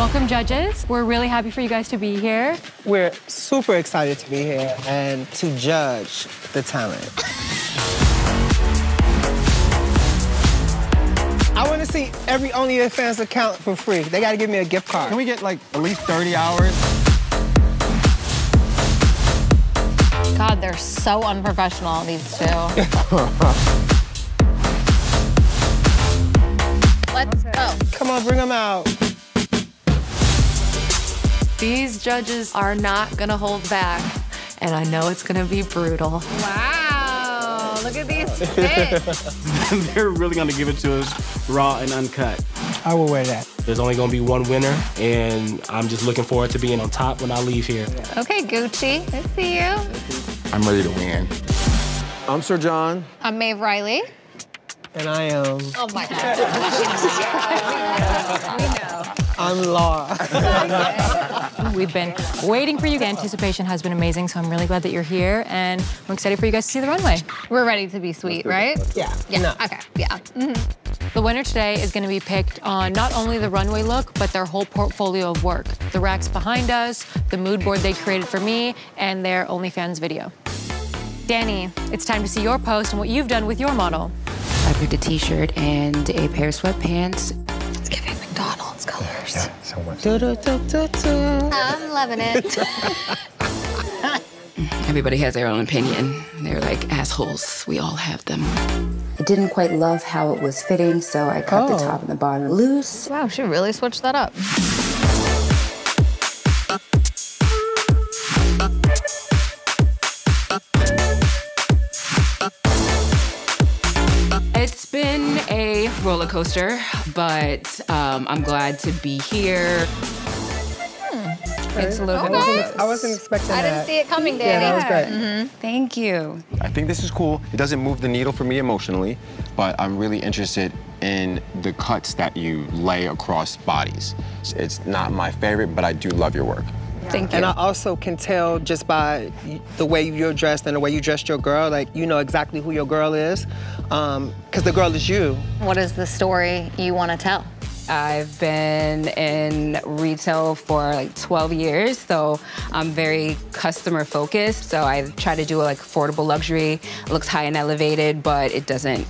Welcome, judges. We're really happy for you guys to be here. We're super excited to be here and to judge the talent. I want to see every OnlyFans account for free. They got to give me a gift card. Can we get like at least 30 hours? God, they're so unprofessional, these two. Let's go. Come on, bring them out. These judges are not gonna hold back, and I know it's gonna be brutal. Wow, look at these fits. They're really gonna give it to us raw and uncut. I will wear that. There's only gonna be one winner, and I'm just looking forward to being on top when I leave here. Okay, Gucci, I see you. I'm ready to win. I'm Sir John. I'm Maeve Reilly. And I am... Oh my God. We know. I'm Laura. We've been waiting for you. Anticipation has been amazing, so I'm really glad that you're here, and I'm excited for you guys to see the runway. We're ready to be sweet, right? Yeah. Yeah, No. okay, yeah. The winner today is going to be picked on not only the runway look, but their whole portfolio of work. The racks behind us, the mood board they created for me, and their OnlyFans video. Danny, it's time to see your post and what you've done with your model. I picked a t-shirt and a pair of sweatpants. It's giving McDonald's colors. Yeah, so much. I'm loving it. Everybody has their own opinion. They're like assholes. We all have them. I didn't quite love how it was fitting, so I cut the top and the bottom loose. Wow, she really switched that up. It's been a roller coaster, but I'm glad to be here. It's a little I wasn't expecting that. I didn't see it coming, Danny. Yeah, that was great. Thank you. I think this is cool. It doesn't move the needle for me emotionally, but I'm really interested in the cuts that you lay across bodies. It's not my favorite, but I do love your work. Thank you. And I also can tell just by the way you're dressed and the way you dressed your girl, like, you know exactly who your girl is, because the girl is you. What is the story you want to tell? I've been in retail for like 12 years, so I'm very customer focused. So I try to do like affordable luxury. It looks high and elevated, but it doesn't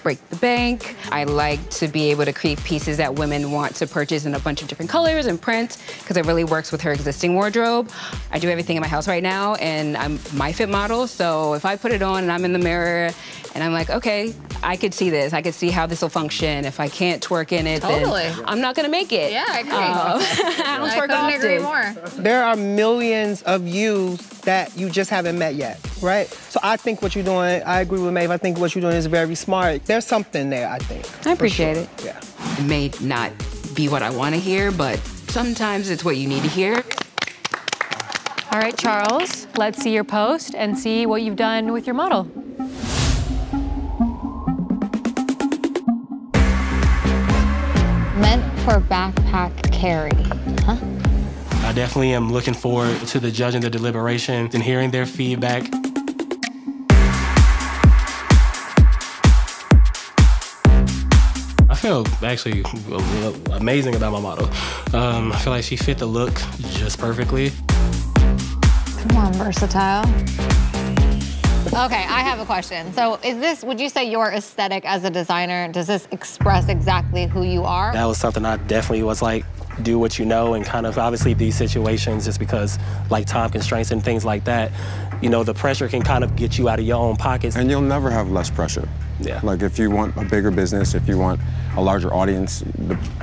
break the bank. I like to be able to create pieces that women want to purchase in a bunch of different colors and prints, because it really works with her existing wardrobe. I do everything in my house right now, and I'm my fit model, so if I put it on and I'm in the mirror and I'm like, okay, I could see this. I could see how this will function. If I can't twerk in it, then I'm not gonna make it. Yeah, I agree. I don't twerk couldn't agree often. more. There are millions of yous that you just haven't met yet, right? So I think what you're doing, I agree with Maeve, I think what you're doing is very smart. There's something there, I think. I appreciate it. Yeah. It may not be what I want to hear, but sometimes it's what you need to hear. All right, Charles, let's see your post and see what you've done with your model. Meant for backpack carry, huh? I definitely am looking forward to the judging the deliberations and hearing their feedback. I feel actually amazing about my model. I feel like she fit the look just perfectly. Come on, versatile. Okay, I have a question. So would you say your aesthetic as a designer, does this express exactly who you are? That was something I definitely was like, do what you know, and kind of obviously these situations, just because like time constraints and things like that, you know, the pressure can kind of get you out of your own pockets. And you'll never have less pressure. Yeah. Like if you want a bigger business, if you want a larger audience,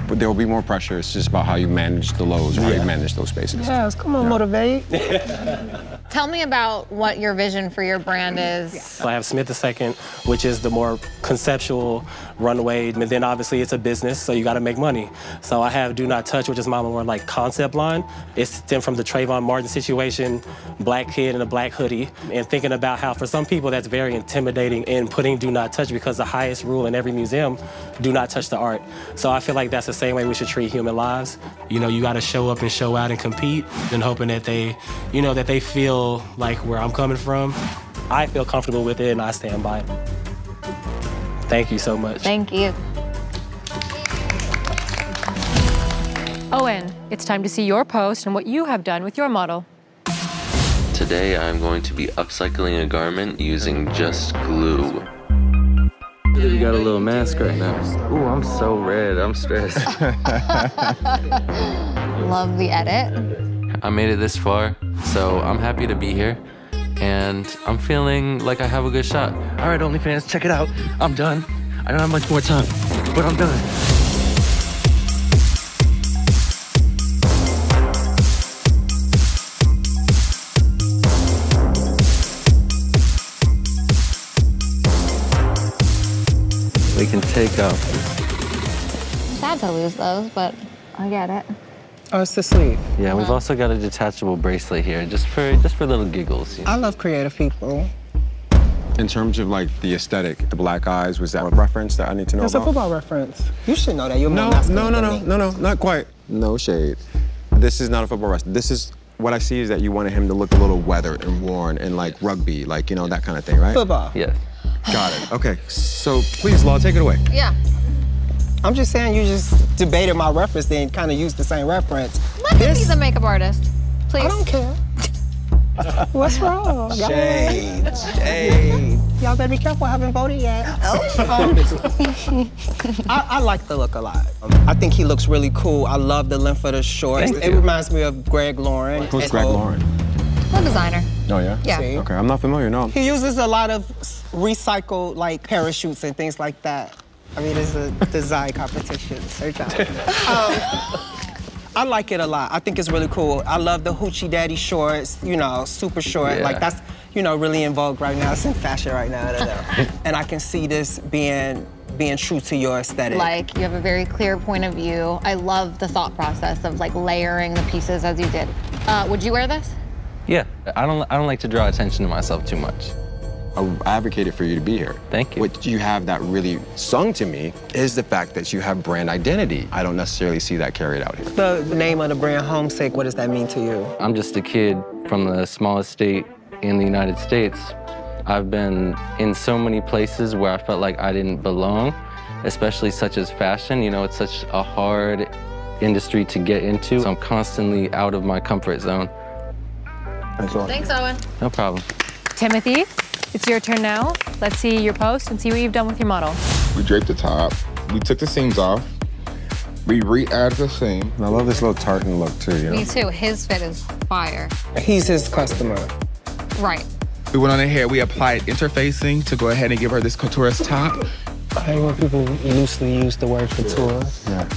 there will be more pressure. It's just about how you manage the lows or how you manage those spaces. Yes, come on, motivate. Tell me about what your vision for your brand is. So I have Smith II, which is the more conceptual runway, and then obviously it's a business, so you gotta make money. So I have Do Not Touch, which is my more like concept line. It's stemmed from the Trayvon Martin situation, black kid in a black hoodie, and thinking about how for some people that's very intimidating in putting Do Not Touch, because the highest rule in every museum, do not touch the art. So I feel like that's the same way we should treat human lives. You know, you gotta show up and show out and compete, and hoping that they, you know, that they feel like where I'm coming from. I feel comfortable with it and I stand by it. Thank you so much. Thank you. Owen, It's time to see your post and what you have done with your model. Today I'm going to be upcycling a garment using just glue. You got a little mask right now. Ooh, I'm so red, I'm stressed. Love the edit. I made it this far, so I'm happy to be here. And I'm feeling like I have a good shot. All right, OnlyFans, check it out. I'm done. I don't have much more time, but I'm done. We can take off. Sad to lose those, but I get it. Oh, it's the sleeve. Yeah, we've also got a detachable bracelet here, just for little giggles. You know? I love creative people. In terms of like the aesthetic, the black eyes, was that a reference that I need to know It's about? a football reference. You should know that. You're more No, masculine than me. not quite. No shade. This is not a football reference. This is, what I see is that you wanted him to look a little weathered and worn and like rugby, like, you know, that kind of thing, right? Football. Yes. Got it. Okay, so please, Law, take it away. Yeah. I'm just saying you just debated my reference, then kind of used the same reference. Let me be the makeup artist, please. I don't care. What's wrong? Shade. Y'all better be careful, I haven't voted yet. I like the look a lot. I think he looks really cool. I love the length of the shorts. It reminds me of Greg Lauren. Who's Greg Lauren? I'm a designer. Oh, yeah? Yeah. See? Okay, I'm not familiar, no. He uses a lot of recycled, like, parachutes and things like that. I mean, it's a design competition. Search out. I like it a lot. I think it's really cool. I love the hoochie daddy shorts, you know, super short. Yeah. Like, that's, you know, really in vogue right now. It's in fashion right now. And I can see this being true to your aesthetic. Like, you have a very clear point of view. I love the thought process of, like, layering the pieces as you did. Would you wear this? Yeah, I don't like to draw attention to myself too much. I advocated for you to be here. Thank you. What you have that really sung to me is the fact that you have brand identity. I don't necessarily see that carried out here. The name of the brand, Homesick, what does that mean to you? I'm just a kid from the smallest state in the United States. I've been in so many places where I felt like I didn't belong, especially such as fashion. You know, it's such a hard industry to get into. So I'm constantly out of my comfort zone. Thanks, Owen. No problem. Timothy, it's your turn now. Let's see your post and see what you've done with your model. We draped the top. We took the seams off. We re-added the seam. I love this little tartan look too, you know? Me too. His fit is fire. He's his customer. Right. We went on ahead, we applied interfacing to go ahead and give her this couture's top. I hate when people loosely use the word couture. Yeah.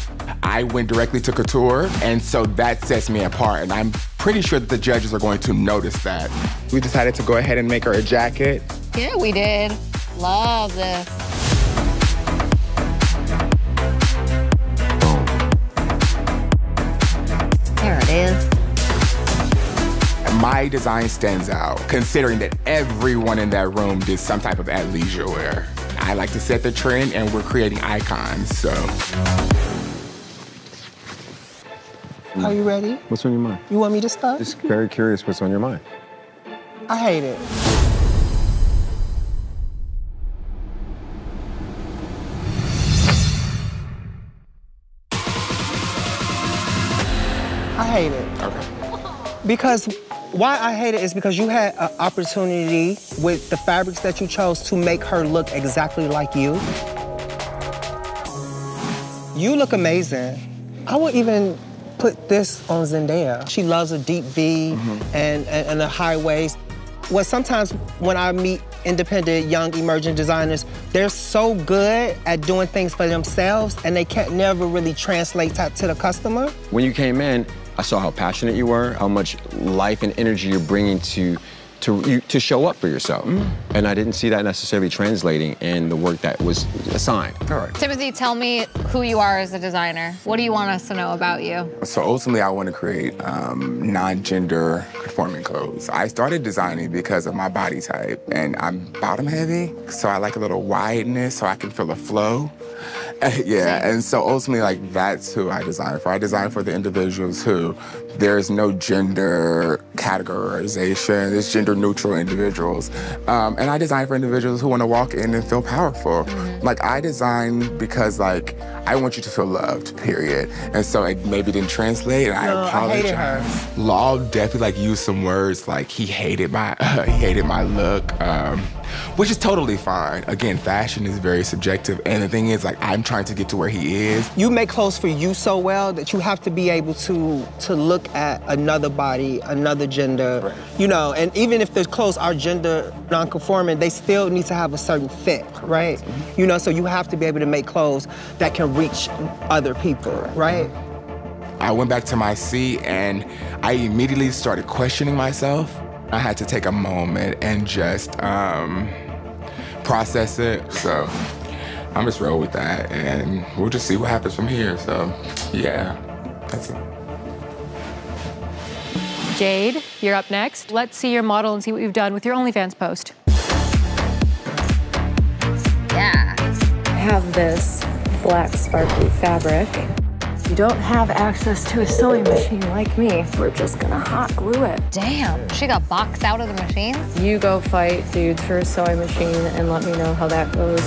I went directly to couture, and so that sets me apart, and I'm pretty sure that the judges are going to notice that. We decided to go ahead and make her a jacket. Yeah, we did. Love this. There it is. My design stands out, considering that everyone in that room did some type of athleisure wear. I like to set the trend, and we're creating icons, so. Are you ready? What's on your mind? You want me to start? Just very curious what's on your mind. I hate it. I hate it. Okay. Because why I hate it is because you had an opportunity with the fabrics that you chose to make her look exactly like you. You look amazing. I would even put this on Zendaya. She loves a deep V and a high waist. Well, sometimes when I meet independent, young, emerging designers, they're so good at doing things for themselves and they can't never really translate that to the customer. When you came in, I saw how passionate you were, how much life and energy you're bringing to show up for yourself. And I didn't see that necessarily translating in the work that was assigned. All right. Timothy, tell me who you are as a designer. What do you want us to know about you? So ultimately, I want to create non-gender conforming non-conforming clothes. I started designing because of my body type, and I'm bottom heavy, so I like a little wideness so I can feel a flow. Yeah, and so ultimately, like, that's who I design for. I design for the individuals who there's no gender categorization. There's gender-neutral individuals. And I design for individuals who want to walk in and feel powerful. Like, I design because, like, I want you to feel loved, period. And so it maybe didn't translate, and I apologize. I hated her. Law definitely, like, used some words like he hated my look. Which is totally fine. Again, fashion is very subjective, and the thing is, like, I'm trying to get to where he is. You make clothes for you so well that you have to be able to look at another body, another gender, you know, and even if the clothes are gender non-conforming, they still need to have a certain fit, right? You know, so you have to be able to make clothes that can reach other people, right? I went back to my seat, and I immediately started questioning myself. I had to take a moment and just process it. So I'm just roll with that, and we'll just see what happens from here. So yeah, that's it. Jade, you're up next. Let's see your model and see what you've done with your OnlyFans post. Yeah. I have this black sparkly fabric. You don't have access to a sewing machine like me. We're just gonna hot glue it. Damn, she got boxed out of the machine? You go fight dudes for a sewing machine and let me know how that goes.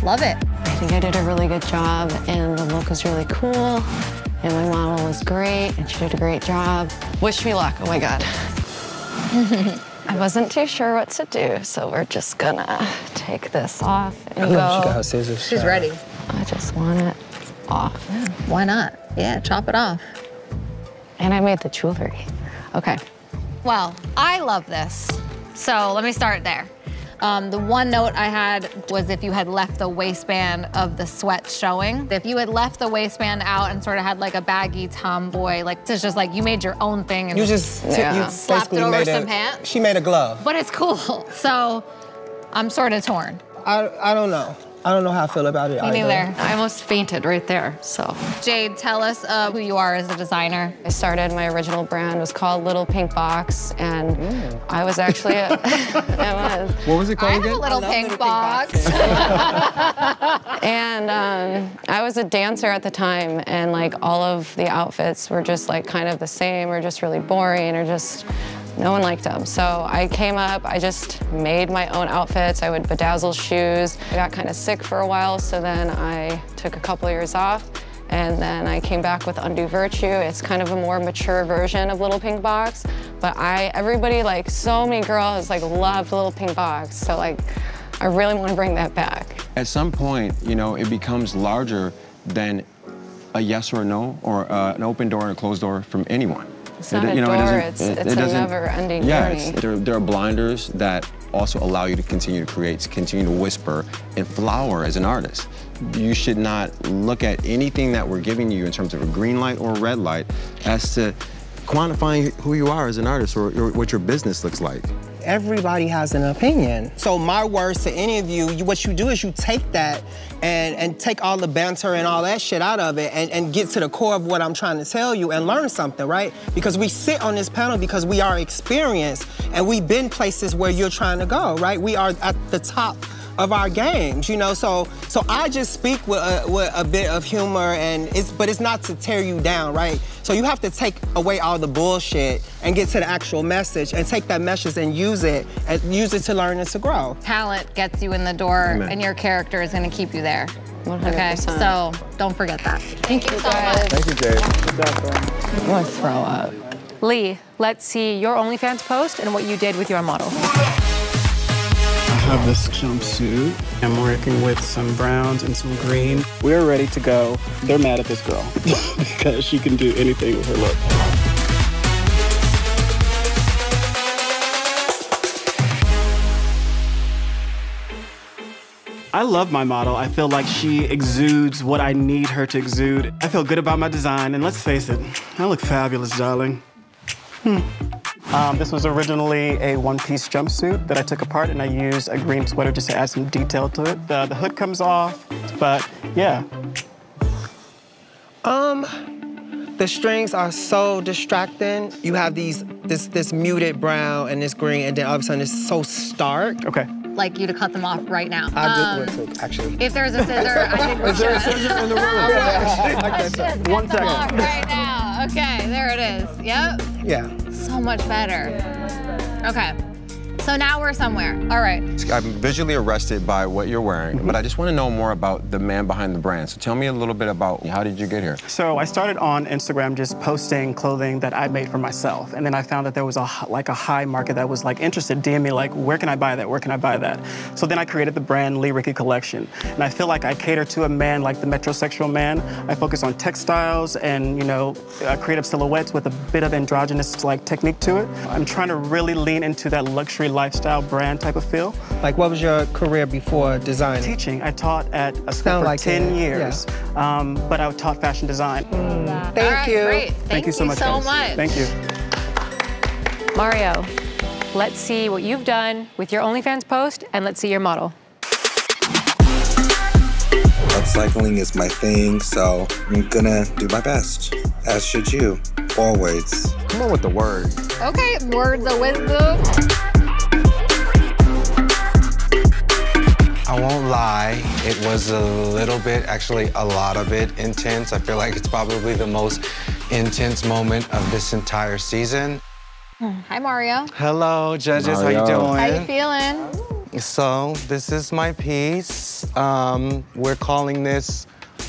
Love it. I think I did a really good job, and the look was really cool, and my model was great, and she did a great job. Wish me luck, oh my God. I wasn't too sure what to do, so we're just gonna take this off and go. She got her scissors. She's ready. I just want it off. Yeah, why not? Yeah, chop it off. And I made the jewelry. Okay. Well, I love this. So let me start there. The one note I had was if you had left the waistband of the sweat showing. If you had left the waistband out and sort of had like a baggy tomboy, like it's just like you made your own thing and you just you slapped it over some pants. She made a glove. But it's cool. So I'm sort of torn. I don't know. I don't know how I feel about it. Me neither. I almost fainted right there, so. Jade, tell us who you are as a designer. I started, my original brand was called Little Pink Box, and I was actually it was. What was it called again? I have a little pink box. And I was a dancer at the time, and like all of the outfits were just like kind of the same, or just really boring, or just no one liked them. So I came up, I just made my own outfits. I would bedazzle shoes. I got kind of sick for a while, so then I took a couple of years off, and then I came back with Undue Virtue. It's kind of a more mature version of Little Pink Box, but everybody, like so many girls, like loved Little Pink Box. So like, I really want to bring that back. At some point, you know, it becomes larger than a yes or a no, or an open door and a closed door from anyone. It's not a door, it's a never-ending journey. There are blinders that also allow you to continue to create, to continue to whisper and flower as an artist. You should not look at anything that we're giving you in terms of a green light or a red light as to quantifying who you are as an artist or what your business looks like. Everybody has an opinion. So my words to any of you, what you do is you take that and take all the banter and all that shit out of it and get to the core of what I'm trying to tell you and learn something, right? Because we sit on this panel because we are experienced and we've been places where you're trying to go, right? We are at the top of our games, you know? So I just speak with a bit of humor, but it's not to tear you down, right? So you have to take away all the bullshit and get to the actual message and take that message and use it to learn and to grow. Talent gets you in the door. Amen. And your character is gonna keep you there. 100%. Okay, so don't forget that. Thank you so much. Thank you, Jade. I'm gonna throw up. Lee, let's see your OnlyFans post and what you did with your model. I have this jumpsuit. I'm working with some browns and some green. We're ready to go. They're mad at this girl because she can do anything with her look. I love my model. I feel like she exudes what I need her to exude. I feel good about my design, and let's face it, I look fabulous, darling. This was originally a one-piece jumpsuit that I took apart, and I used a green sweater just to add some detail to it. The hood comes off, but yeah. The strings are so distracting. You have this muted brown and this green, and then all of a sudden it's so stark. Okay. Like you to cut them off right now. I do want to, actually. If there's a scissor, I think we should. Is there a scissor in the room? 1 second. Off right now. Okay, there it is. Yep. Yeah. So much better. Okay. So now we're somewhere. All right. I'm visually arrested by what you're wearing, but I just want to know more about the man behind the brand. So tell me a little bit about how did you get here? So I started on Instagram just posting clothing that I made for myself. And then I found that there was a high market that was like interested, DM me like, where can I buy that? Where can I buy that? So then I created the brand Lee Ricky Collection. And I feel like I cater to a man like the metrosexual man. I focus on textiles and, you know, creative silhouettes with a bit of androgynous like technique to it. I'm trying to really lean into that luxury lifestyle brand type of feel. Like, what was your career before design? Teaching. I taught at a school for 10 years, but I taught fashion design. Thank you. Great. Thank you so much. Thank you. Mario, let's see what you've done with your OnlyFans post, and let's see your model. Upcycling is my thing, so I'm gonna do my best, as should you, always. Come on with the word. Okay, words of wisdom. I won't lie, it was a little bit, actually a lot of it, intense. I feel like it's probably the most intense moment of this entire season. Hi, Mario. Hello, judges, how you doing? How you feeling? So, this is my piece. We're calling this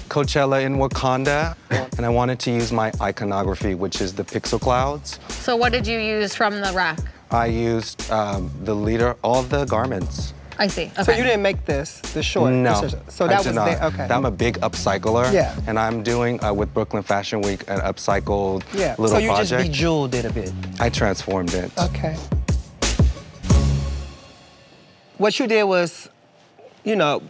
Coachella in Wakanda, and I wanted to use my iconography, which is the pixel clouds. So what did you use from the rack? I used all the garments. I see. Okay. So you didn't make the short? No. So that was not. there, okay. I'm a big upcycler. Yeah. And I'm doing, with Brooklyn Fashion Week, an upcycled little project. So you just bejeweled it a bit? I transformed it. Okay. What you did was, you know,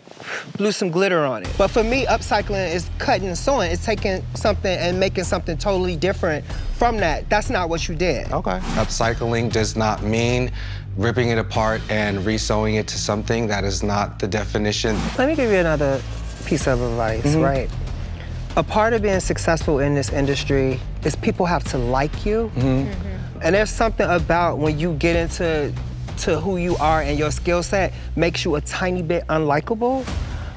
blew some glitter on it. But for me, upcycling is cutting and sewing. It's taking something and making something totally different from that. That's not what you did. Okay. Upcycling does not mean ripping it apart and resewing it to something. That is not the definition. Let me give you another piece of advice, right? A part of being successful in this industry is people have to like you. And there's something about when you get into who you are and your skill set makes you a tiny bit unlikable.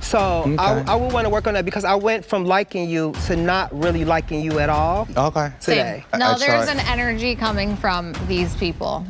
So I would want to work on that because I went from liking you to not really liking you at all today. No, there's an energy coming from these people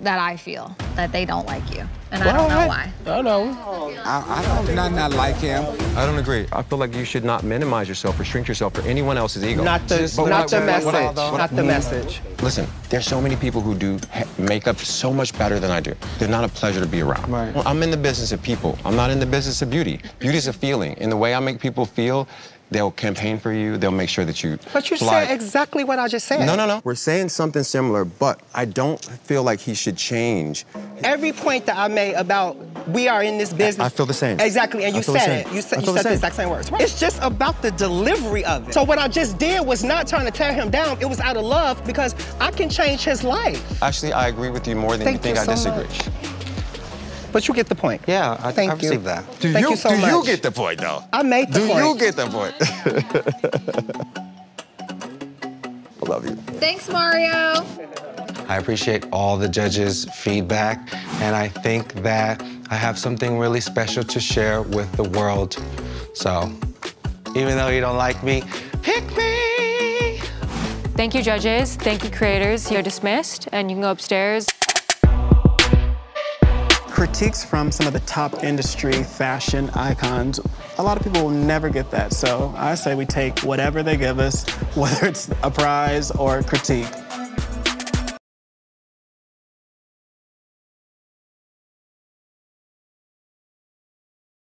that I feel that they don't like you. And I don't know why. I know. I don't not like him. I don't agree. I feel like you should not minimize yourself or shrink yourself for anyone else's ego. Not the message. Listen, there's so many people who do makeup so much better than I do. They're not a pleasure to be around. Right. Well, I'm in the business of people. I'm not in the business of beauty. Beauty's a feeling. And the way I make people feel, they'll campaign for you. They'll make sure that you But you said exactly what I just said. No. We're saying something similar, but I don't feel like he should change. Every point that I made about we are in this business. I feel the same. Exactly, and you said it. You said the exact same words. It's just about the delivery of it. So what I just did was not trying to tear him down. It was out of love because I can change his life. Actually, I agree with you more than you think I disagree. But you get the point. Yeah, I received that. Thank you so much. Do you get the point, though? I made the point. Do you get the point? I love you. Thanks, Mario. I appreciate all the judges' feedback, and I think that I have something really special to share with the world. So, even though you don't like me, pick me! Thank you, judges. Thank you, creators. You're dismissed, and you can go upstairs. Critiques from some of the top industry fashion icons, a lot of people will never get that. So I say we take whatever they give us, whether it's a prize or a critique,